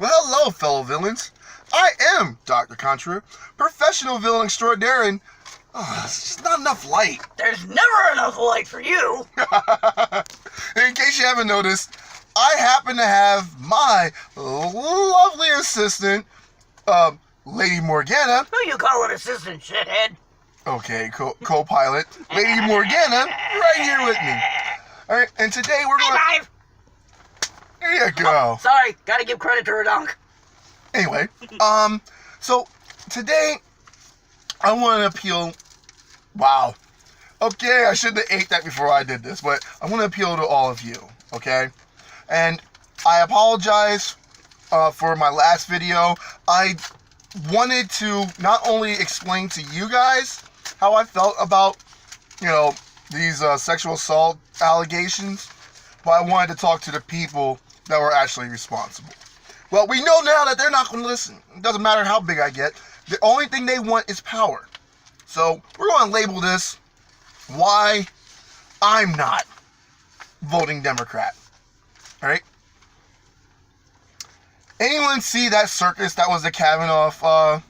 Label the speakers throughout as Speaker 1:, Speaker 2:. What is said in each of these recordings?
Speaker 1: Well, hello, fellow villains. I am Dr. Contra, professional villain extraordinaire, and it's just not enough light.
Speaker 2: There's never enough light for you.
Speaker 1: In case you haven't noticed, I happen to have my lovely assistant, Lady Morgana.
Speaker 2: Who you call an assistant, shithead?
Speaker 1: Okay, co-pilot, Lady Morgana, right here with me. All right, and today we're going.
Speaker 2: High five.
Speaker 1: There you go.
Speaker 2: Oh, sorry, gotta give credit to her dunk.
Speaker 1: Anyway, so today I want to appeal. Wow. Okay, I shouldn't have ate that before I did this, but I want to appeal to all of you. Okay, and I apologize for my last video. I wanted to not only explain to you guys how I felt about, these sexual assault allegations, but I wanted to talk to the people that were actually responsible. Well, we know now that they're not going to listen. It doesn't matter how big I get. The only thing they want is power. So we're going to label this why I'm not voting Democrat. All right? Anyone see that circus that was the Kavanaugh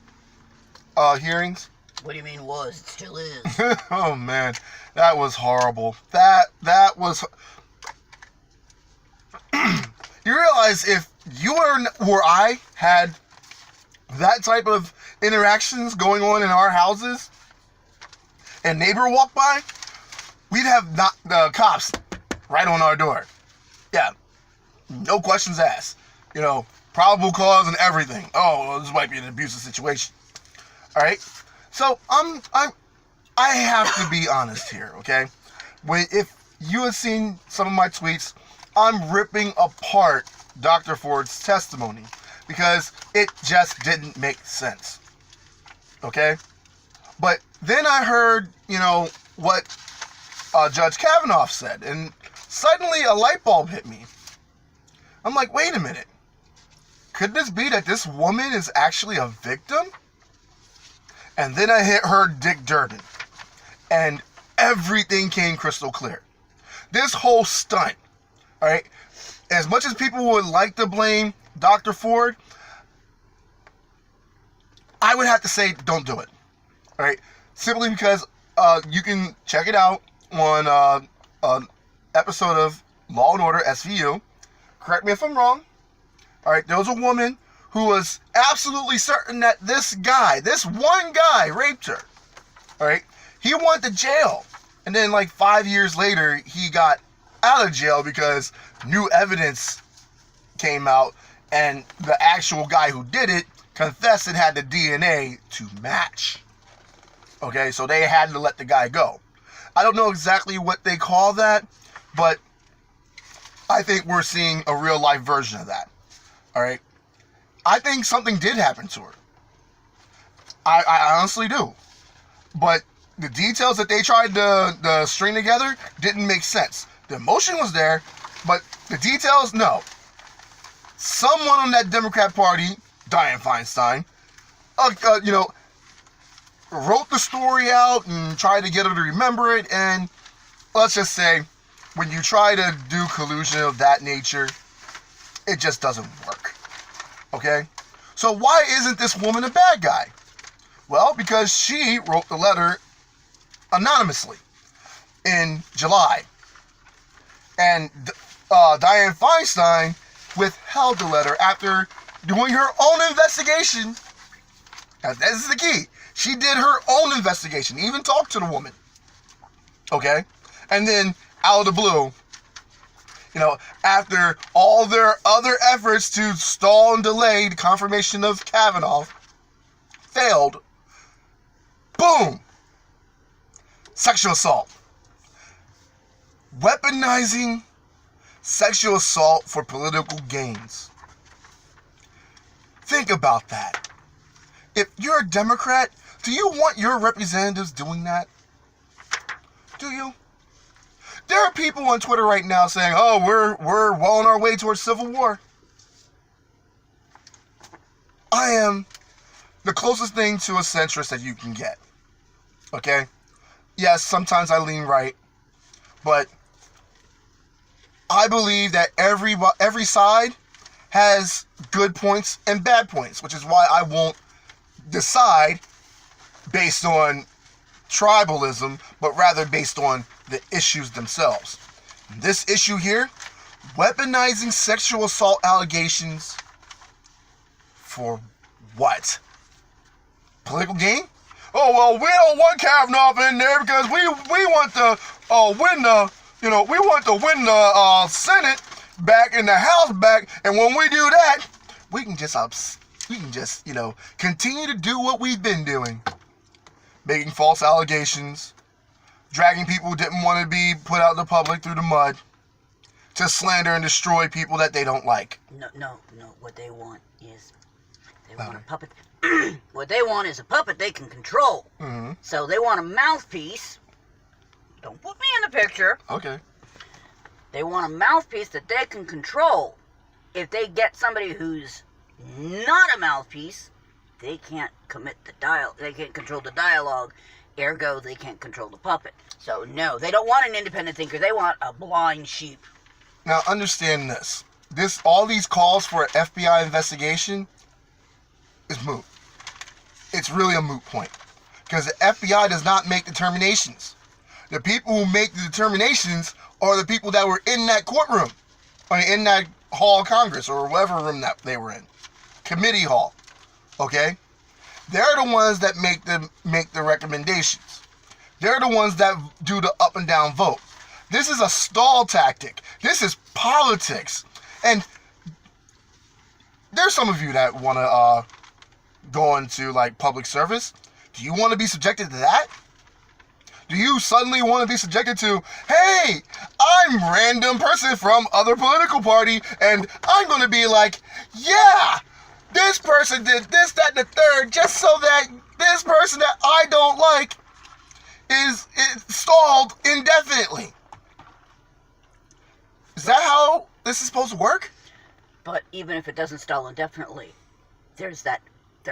Speaker 1: hearings?
Speaker 2: What do you mean was? It still is.
Speaker 1: Oh man, that was horrible. That was. You realize if you or I had that type of interactions going on in our houses, and neighbor walked by, we'd have not the cops right on our door. Yeah, no questions asked. Probable cause and everything. Oh, well, this might be an abusive situation. All right. So I have to be honest here, okay? If you have seen some of my tweets, I'm ripping apart Dr. Ford's testimony because it just didn't make sense. Okay? But then I heard, what Judge Kavanaugh said, and suddenly a light bulb hit me. I'm like, wait a minute. Could this be that this woman is actually a victim? And then I heard Dick Durden, and everything came crystal clear. This whole stunt, all right, as much as people would like to blame Dr. Ford, I would have to say don't do it, all right? Simply because you can check it out on an episode of Law and Order SVU. Correct me if I'm wrong. All right, there was a woman who was absolutely certain that this one guy, raped her. All right, he went to jail. And then like 5 years later, he got out of jail because new evidence came out and the actual guy who did it confessed and had the DNA to match. Okay, so they had to let the guy go. I don't know exactly what they call that, but I think we're seeing a real life version of that. All right. I think something did happen to her. I honestly do. But the details that they tried to string together didn't make sense. The emotion was there, but the details, no. Someone on that Democrat Party, Dianne Feinstein, wrote the story out and tried to get her to remember it. And let's just say, when you try to do collusion of that nature, it just doesn't work. Okay? So why isn't this woman a bad guy? Well, because she wrote the letter anonymously in July. And Dianne Feinstein withheld the letter after doing her own investigation. Now, this is the key. She did her own investigation, even talked to the woman. Okay? And then, out of the blue, after all their other efforts to stall and delay the confirmation of Kavanaugh failed, boom! Sexual assault. Weaponizing sexual assault for political gains. Think about that. If you're a Democrat, do you want your representatives doing that? Do you? There are people on Twitter right now saying, oh, we're well on our way towards civil war. I am the closest thing to a centrist that you can get. Okay? Yes, sometimes I lean right, but I believe that every side has good points and bad points, which is why I won't decide based on tribalism, but rather based on the issues themselves. This issue here, weaponizing sexual assault allegations for what? Political gain? Oh, well, we don't want Kavanaugh in there because we want to win the Senate back and the House back, and when we do that, we can just continue to do what we've been doing, making false allegations, dragging people who didn't want to be put out in the public through the mud, to slander and destroy people that they don't like.
Speaker 2: No. What they want is want a puppet. What they want is a puppet they can control.
Speaker 1: Mm-hmm.
Speaker 2: So they want a mouthpiece. Don't put me in the picture.
Speaker 1: Okay.
Speaker 2: They want a mouthpiece that they can control. If they get somebody who's not a mouthpiece, they can't they can't control the dialogue. Ergo, they can't control the puppet. So no, they don't want an independent thinker. They want a blind sheep.
Speaker 1: Now understand this. All these calls for an FBI investigation is moot. It's really a moot point. Because the FBI does not make determinations. The people who make the determinations are the people that were in that courtroom, or in that hall of Congress, or whatever room that they were in. Committee hall. Okay? They're the ones that make the recommendations. They're the ones that do the up and down vote. This is a stall tactic. This is politics. And there's some of you that want to go into like public service. Do you want to be subjected to that? Do you suddenly want to be subjected to, hey, I'm random person from other political party, and I'm going to be like, yeah, this person did this, that, and the third, just so that this person that I don't like is stalled indefinitely. Is that how this is supposed to work?
Speaker 2: But even if it doesn't stall indefinitely, they're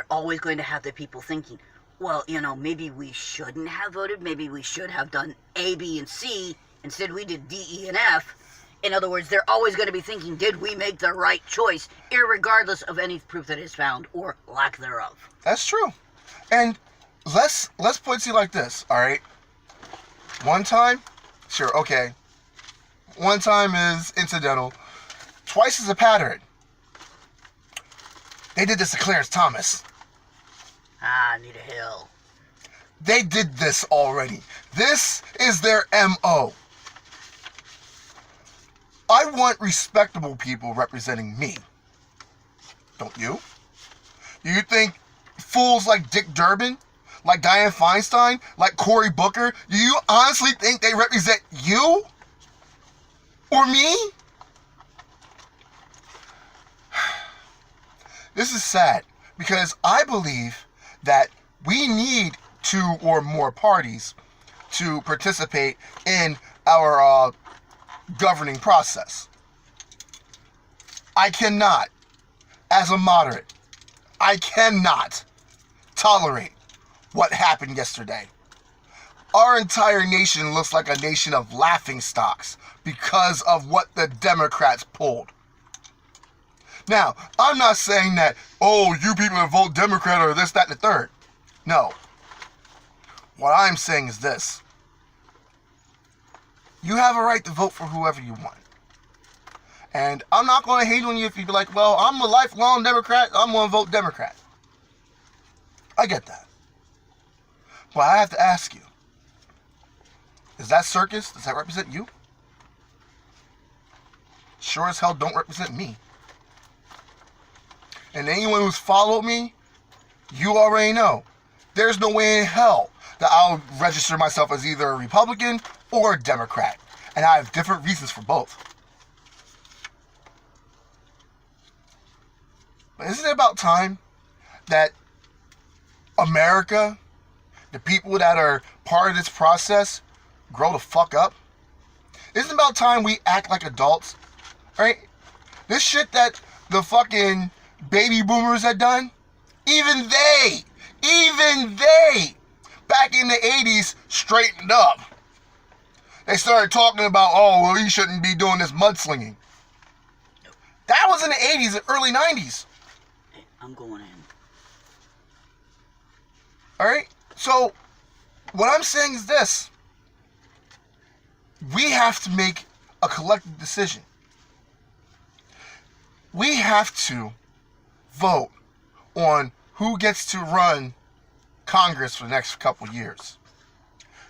Speaker 2: always going to have the people thinking, well, maybe we shouldn't have voted. Maybe we should have done A, B, and C. Instead, we did D, E, and F. In other words, they're always going to be thinking, did we make the right choice, irregardless of any proof that is found or lack thereof.
Speaker 1: That's true. And let's put it to you like this, all right? One time, sure, okay. One time is incidental. Twice is a pattern. They did this to Clarence Thomas.
Speaker 2: Anita Hill.
Speaker 1: They did this already. This is their MO. I want respectable people representing me. Don't you? You think fools like Dick Durbin, like Dianne Feinstein, like Cory Booker, do you honestly think they represent you? Or me? This is sad because I believe that we need 2 or more parties to participate in our governing process. I cannot, as a moderate, I cannot tolerate what happened yesterday. Our entire nation looks like a nation of laughingstocks because of what the Democrats pulled. Now, I'm not saying that, oh, you people that vote Democrat or this, that, and the third. No. What I'm saying is this. You have a right to vote for whoever you want. And I'm not going to hate on you if you be like, well, I'm a lifelong Democrat, I'm going to vote Democrat. I get that. But I have to ask you, is that circus, does that represent you? Sure as hell don't represent me. And anyone who's followed me, you already know. There's no way in hell that I'll register myself as either a Republican or a Democrat. And I have different reasons for both. But isn't it about time that America, the people that are part of this process, grow the fuck up? Isn't it about time we act like adults? Right? This shit that the fucking baby boomers had done, even they, back in the 80s, straightened up. They started talking about, oh, well, you shouldn't be doing this mudslinging. That was in the 80s and early 90s.
Speaker 2: Hey, I'm going in.
Speaker 1: All right? So, what I'm saying is this. We have to make a collective decision. We have to vote on who gets to run Congress for the next couple years.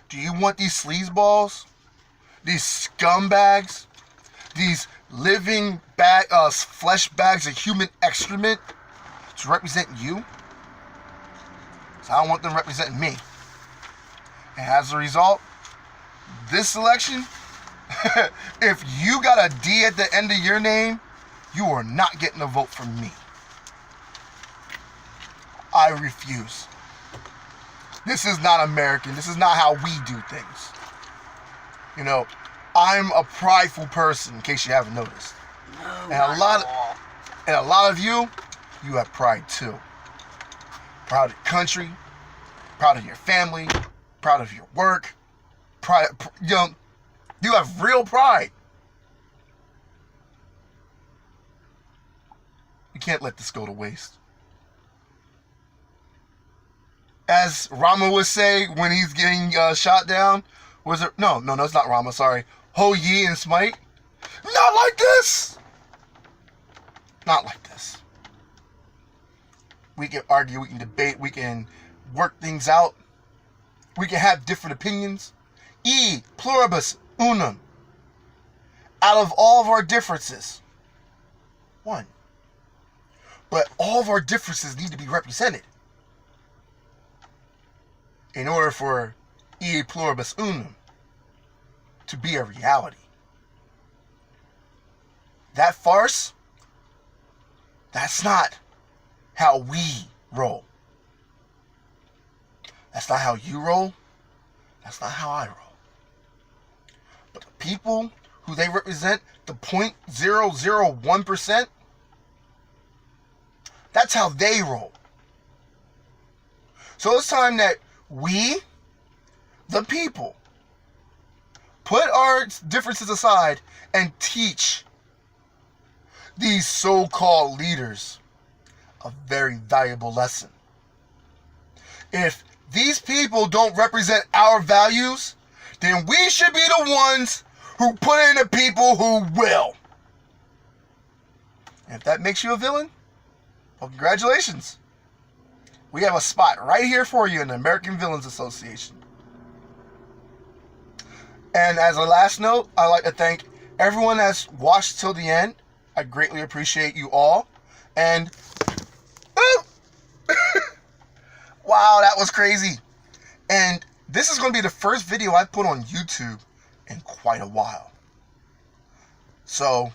Speaker 1: Do you want these sleazeballs, these scumbags, these living flesh bags of human excrement to represent you? So I don't want them representing me. And as a result, this election, if you got a D at the end of your name, you are not getting a vote from me. I refuse. This is not American. This is not how we do things. You know, I'm a prideful person, in case you haven't noticed.
Speaker 2: No,
Speaker 1: And a lot of you have pride too. Proud of your country, proud of your family, proud of your work, you have real pride. You can't let this go to waste. As Rama would say when he's getting shot down, was it? No, it's not Rama. Sorry, Ho Yi and Smite. Not like this. Not like this. We can argue, we can debate, we can work things out. We can have different opinions. E pluribus unum. Out of all of our differences, one. But all of our differences need to be represented in order for e pluribus unum to be a reality. That farce, that's not how we roll. That's not how you roll. That's not how I roll. But the people who they represent, the 0.001%, that's how they roll. So it's time that we, the people, put our differences aside and teach these so-called leaders a very valuable lesson. If these people don't represent our values, then we should be the ones who put in the people who will. And if that makes you a villain, well, congratulations. We have a spot right here for you in the American Villains Association. And as a last note, I'd like to thank everyone that's watched till the end. I greatly appreciate you all. And wow, that was crazy. And this is going to be the first video I put on YouTube in quite a while. So,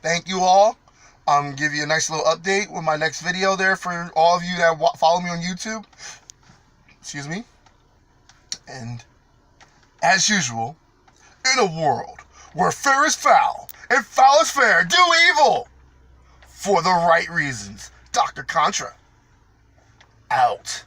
Speaker 1: thank you all. I'm going to give you a nice little update with my next video there for all of you that follow me on YouTube. Excuse me. And, as usual, in a world where fair is foul and foul is fair, do evil for the right reasons. Dr. Contra, out.